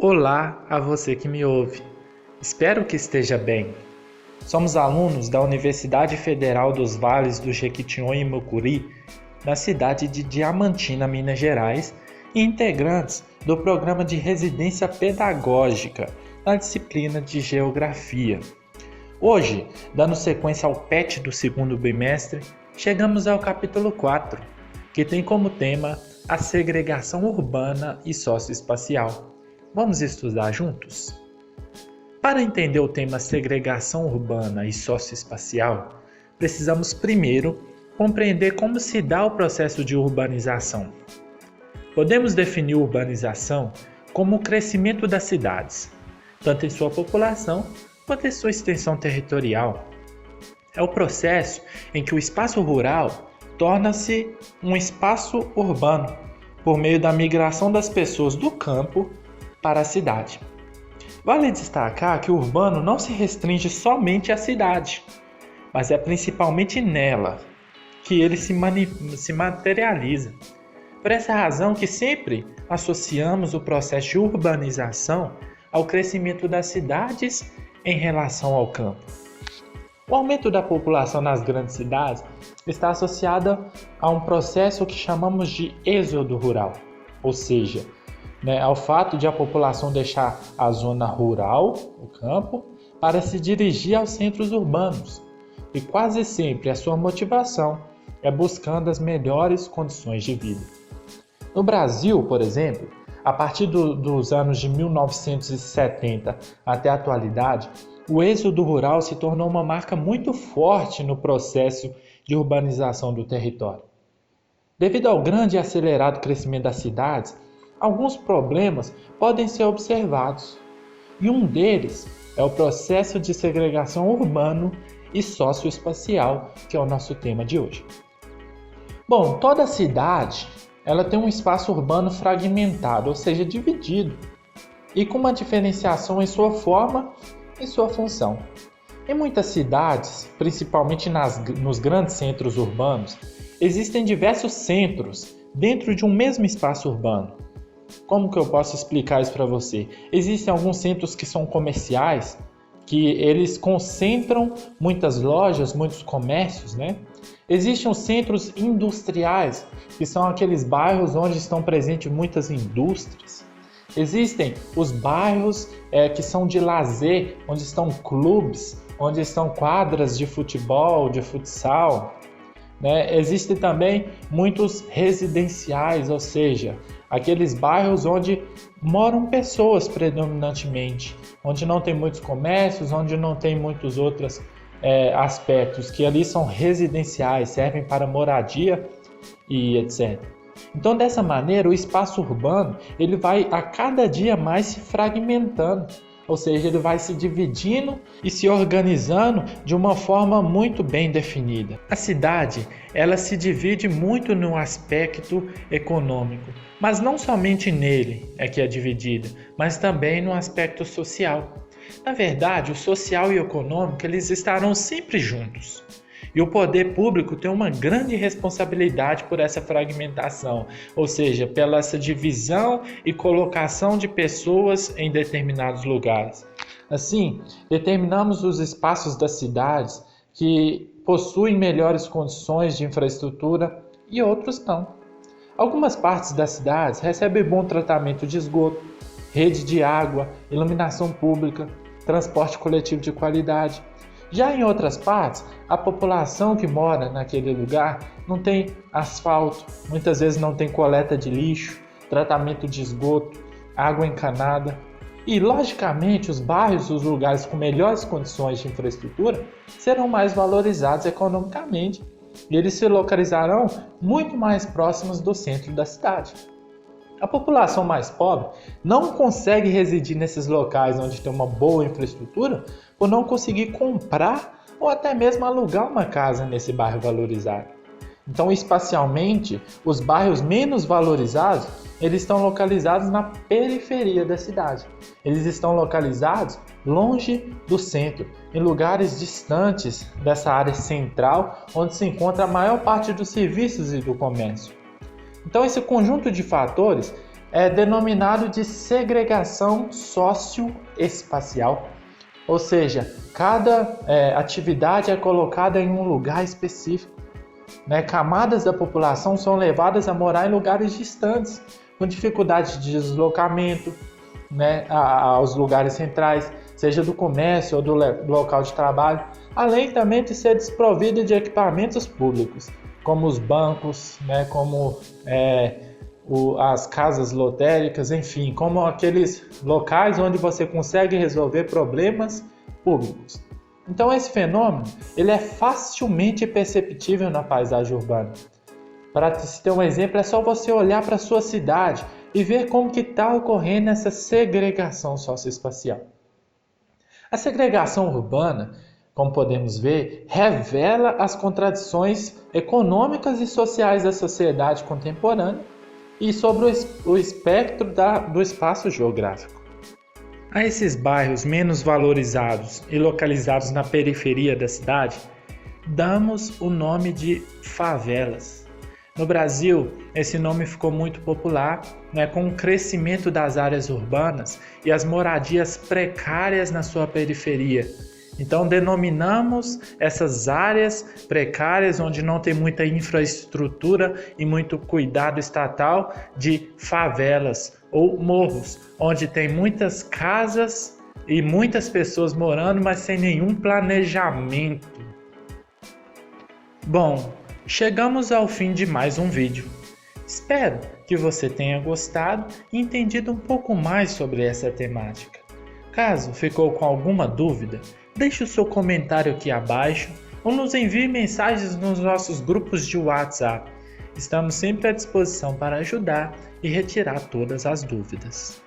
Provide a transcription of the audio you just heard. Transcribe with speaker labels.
Speaker 1: Olá a você que me ouve. Espero que esteja bem. Somos alunos da Universidade Federal dos Vales do Jequitinhonha e Mucuri, na cidade de Diamantina, Minas Gerais, e integrantes do programa de residência pedagógica na disciplina de Geografia. Hoje, dando sequência ao PET do segundo bimestre, chegamos ao capítulo 4, que tem como tema a segregação urbana e socioespacial. Vamos estudar juntos? Para entender o tema segregação urbana e socioespacial, precisamos primeiro compreender como se dá o processo de urbanização. Podemos definir urbanização como o crescimento das cidades, tanto em sua população quanto em sua extensão territorial. É o processo em que o espaço rural torna-se um espaço urbano, por meio da migração das pessoas do campo para a cidade. Vale destacar que o urbano não se restringe somente à cidade, mas é principalmente nela que ele se materializa. Por essa razão que sempre associamos o processo de urbanização ao crescimento das cidades em relação ao campo. O aumento da população nas grandes cidades está associado a um processo que chamamos de êxodo rural, ou seja, ao fato de a população deixar a zona rural, o campo, para se dirigir aos centros urbanos. E quase sempre a sua motivação é buscando as melhores condições de vida. No Brasil, por exemplo, a partir dos anos de 1970 até a atualidade, o êxodo rural se tornou uma marca muito forte no processo de urbanização do território. Devido ao grande e acelerado crescimento das cidades, alguns problemas podem ser observados, e um deles é o processo de segregação urbano e socioespacial, que é o nosso tema de hoje. Bom, toda cidade ela tem um espaço urbano fragmentado, ou seja, dividido, e com uma diferenciação em sua forma e sua função. Em muitas cidades, principalmente nos grandes centros urbanos, existem diversos centros dentro de um mesmo espaço urbano. Como que eu posso explicar isso para você? Existem alguns centros que são comerciais, que eles concentram muitas lojas, muitos comércios, né? Existem os centros industriais, que são aqueles bairros onde estão presentes muitas indústrias. Existem os bairros que são de lazer, onde estão clubes, onde estão quadras de futebol, de futsal. Existem também muitos residenciais, ou seja, aqueles bairros onde moram pessoas predominantemente, onde não tem muitos comércios, onde não tem muitos outros aspectos, que ali são residenciais, servem para moradia e etc. Então, dessa maneira, o espaço urbano ele vai a cada dia mais se fragmentando, ou seja, ele vai se dividindo e se organizando de uma forma muito bem definida. A cidade ela se divide muito no aspecto econômico, mas não somente nele é que é dividida, mas também no aspecto social. Na verdade, o social e o econômico eles estarão sempre juntos. E o poder público tem uma grande responsabilidade por essa fragmentação, ou seja, pela essa divisão e colocação de pessoas em determinados lugares. Assim, determinamos os espaços das cidades que possuem melhores condições de infraestrutura e outros não. Algumas partes das cidades recebem bom tratamento de esgoto, rede de água, iluminação pública, transporte coletivo de qualidade. Já em outras partes, a população que mora naquele lugar não tem asfalto, muitas vezes não tem coleta de lixo, tratamento de esgoto, água encanada. E, logicamente, os bairros, os lugares com melhores condições de infraestrutura, serão mais valorizados economicamente e eles se localizarão muito mais próximos do centro da cidade. A população mais pobre não consegue residir nesses locais onde tem uma boa infraestrutura por não conseguir comprar ou até mesmo alugar uma casa nesse bairro valorizado. Então, espacialmente, os bairros menos valorizados eles estão localizados na periferia da cidade. Eles estão localizados longe do centro, em lugares distantes dessa área central, onde se encontra a maior parte dos serviços e do comércio. Então, esse conjunto de fatores é denominado de segregação socioespacial, ou seja, cada atividade é colocada em um lugar específico. Camadas da população são levadas a morar em lugares distantes, com dificuldade de deslocamento aos lugares centrais, seja do comércio ou do local de trabalho, além também de ser desprovido de equipamentos públicos, como os bancos, como as casas lotéricas, enfim, como aqueles locais onde você consegue resolver problemas públicos. Então esse fenômeno ele é facilmente perceptível na paisagem urbana. Para se ter um exemplo, é só você olhar para a sua cidade e ver como que está ocorrendo essa segregação socioespacial. A segregação urbana, como podemos ver, revela as contradições econômicas e sociais da sociedade contemporânea e sobre o espectro do espaço geográfico. A esses bairros menos valorizados e localizados na periferia da cidade, damos o nome de favelas. No Brasil, esse nome ficou muito popular, com o crescimento das áreas urbanas e as moradias precárias na sua periferia. Então, denominamos essas áreas precárias, onde não tem muita infraestrutura e muito cuidado estatal, de favelas ou morros, onde tem muitas casas e muitas pessoas morando, mas sem nenhum planejamento. Bom, chegamos ao fim de mais um vídeo. Espero que você tenha gostado e entendido um pouco mais sobre essa temática. Caso ficou com alguma dúvida, deixe o seu comentário aqui abaixo ou nos envie mensagens nos nossos grupos de WhatsApp. Estamos sempre à disposição para ajudar e retirar todas as dúvidas.